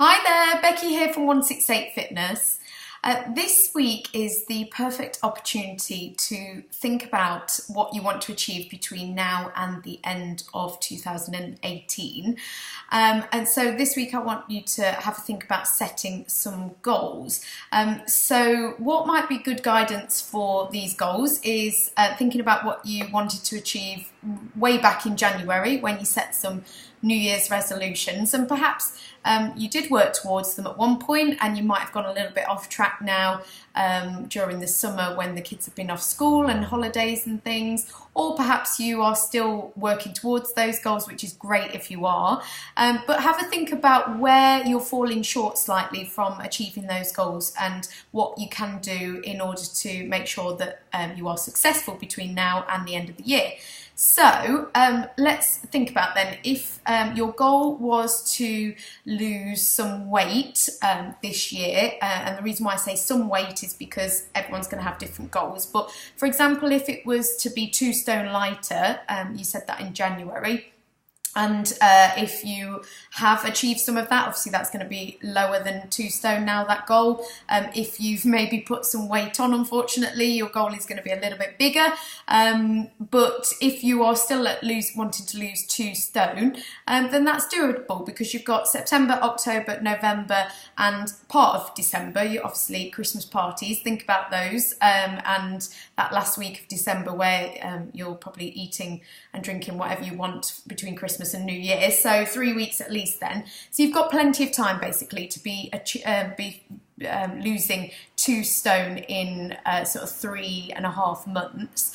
Hi there, Becky here from 168 Fitness. This week is the perfect opportunity to think about what you want to achieve between now and the end of 2018. And so this week I want you to have a think about setting some goals. So what might be good guidance for these goals is thinking about what you wanted to achieve way back in January when you set some New Year's resolutions, and perhaps you did work towards them at one point and you might have gone a little bit off track now during the summer when the kids have been off school and holidays and things, or perhaps you are still working towards those goals, which is great if you are, but have a think about where you're falling short slightly from achieving those goals and what you can do in order to make sure that you are successful between now and the end of the year. So let's think about then, if your goal was to lose some weight this year, and the reason why I say some weight is because everyone's going to have different goals, but for example, if it was to be 2 stone lighter, you said that in January, and if you have achieved some of that, obviously that's going to be lower than 2 stone now, that goal. If you've maybe put some weight on, unfortunately, your goal is going to be a little bit bigger. But if you are still wanting to lose 2 stone, then that's doable, because you've got September, October, November, and part of December. You obviously Christmas parties, think about those, and that last week of December where you're probably eating and drinking whatever you want between Christmas and New Year, so 3 weeks at least then. So you've got plenty of time basically to be losing 2 stone in sort of 3.5 months.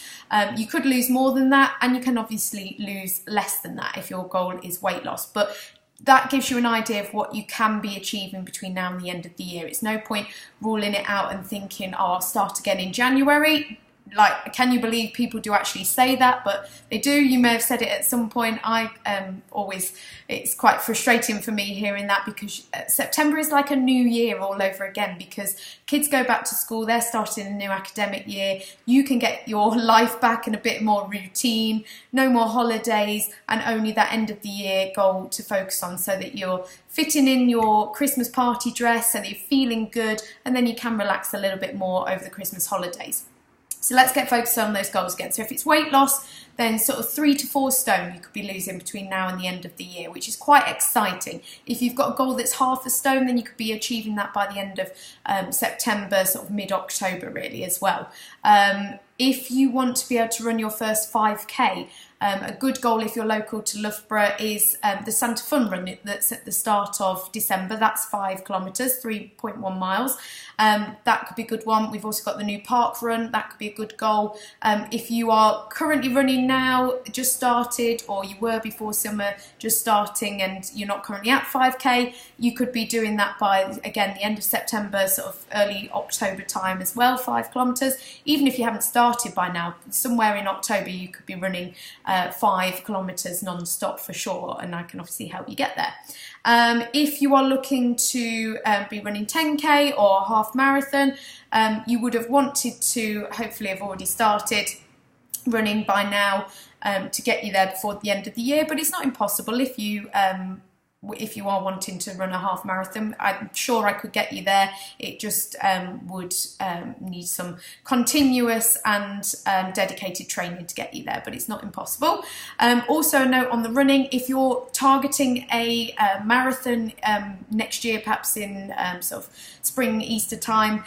You could lose more than that, and you can obviously lose less than that if your goal is weight loss, but that gives you an idea of what you can be achieving between now and the end of the year. It's no point ruling it out and thinking, oh, I'll start again in January. Like, can you believe people do actually say that? But they do. You may have said it at some point. It's quite frustrating for me hearing that, because September is like a new year all over again, because kids go back to school, they're starting a new academic year, you can get your life back in a bit more routine, no more holidays, and only that end of the year goal to focus on, so that you're fitting in your Christmas party dress, so that you're feeling good, and then you can relax a little bit more over the Christmas holidays. So let's get focused on those goals again. So if it's weight loss, then sort of 3 to 4 stone you could be losing between now and the end of the year, which is quite exciting. If you've got a goal that's half a stone, then you could be achieving that by the end of September, sort of mid-October really as well. If you want to be able to run your first 5K, a good goal if you're local to Loughborough is the Santa Fun run that's at the start of December. That's 5 kilometres, 3.1 miles. That could be a good one. We've also got the new park run. That could be a good goal. If you are currently running now, just started, or you were before summer just starting and you're not currently at 5K, you could be doing that by, again, the end of September, sort of early October time as well, 5 kilometres. Even if you haven't started by now, somewhere in October you could be running 5 kilometres non-stop for sure, and I can obviously help you get there. If you are looking to be running 10K or half marathon, you would have wanted to hopefully have already started running by now to get you there before the end of the year, but it's not impossible. If you are wanting to run a half marathon, I'm sure I could get you there. It just would need some continuous and dedicated training to get you there, but it's not impossible. Also a note on the running, if you're targeting a marathon next year, perhaps in sort of spring, Easter time,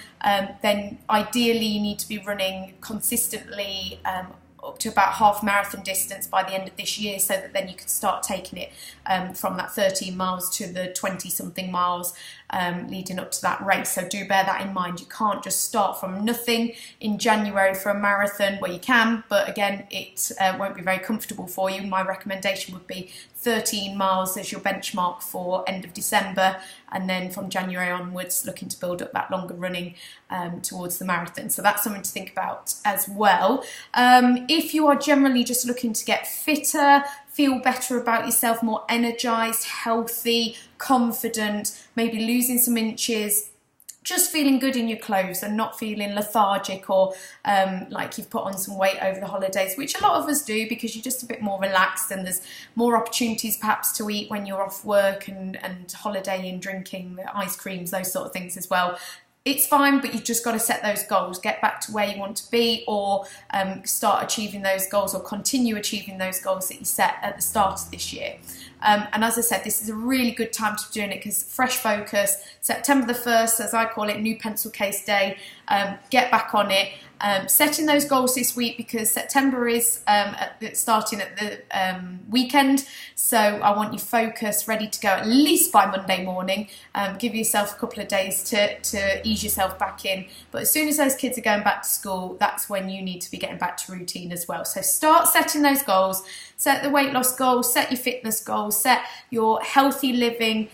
then ideally you need to be running consistently up to about half marathon distance by the end of this year, so that then you can start taking it from that 13 miles to the 20 something miles leading up to that race. So do bear that in mind. You can't just start from nothing in January for a marathon. Well, you can, but again, it won't be very comfortable for you. My recommendation would be 13 miles as your benchmark for end of December, and then from January onwards looking to build up that longer running towards the marathon. So that's something to think about as well. If you are generally just looking to get fitter, feel better about yourself, more energized, healthy, confident, maybe losing some inches, just feeling good in your clothes and not feeling lethargic or like you've put on some weight over the holidays, which a lot of us do because you're just a bit more relaxed and there's more opportunities perhaps to eat when you're off work and holidaying, drinking ice creams, those sort of things as well. It's fine, but you've just got to set those goals, get back to where you want to be, or start achieving those goals or continue achieving those goals that you set at the start of this year. And as I said, this is a really good time to be doing it because fresh focus, September the 1st, as I call it, new pencil case day, get back on it. Setting those goals this week because September is starting at the weekend, so I want you focused, ready to go at least by Monday morning. Give yourself a couple of days to ease yourself back in, but as soon as those kids are going back to school, that's when you need to be getting back to routine as well. So start setting those goals, set the weight loss goals, set your fitness goals, set your healthy living,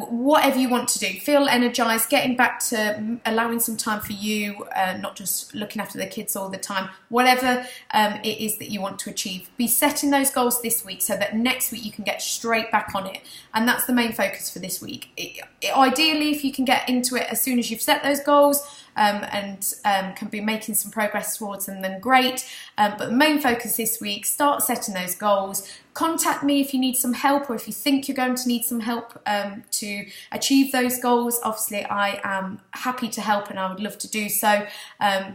whatever you want to do. Feel energized, getting back to allowing some time for you, not just looking after the kids all the time. Whatever it is that you want to achieve, be setting those goals this week so that next week you can get straight back on it. And that's the main focus for this week. Ideally, if you can get into it as soon as you've set those goals, and can be making some progress towards them, then great. But the main focus this week, start setting those goals. Contact me if you need some help or if you think you're going to need some help to achieve those goals. Obviously, I am happy to help and I would love to do so.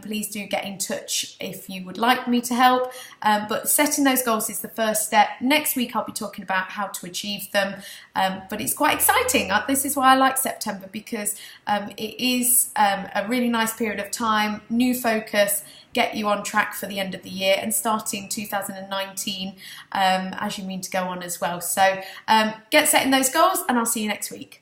Please do get in touch if you would like me to help. But setting those goals is the first step. Next week, I'll be talking about how to achieve them. But it's quite exciting. This is why I like September, because it is a really nice period of time, new focus, get you on track for the end of the year and starting 2019 as you mean to go on as well. So get setting those goals and I'll see you next week.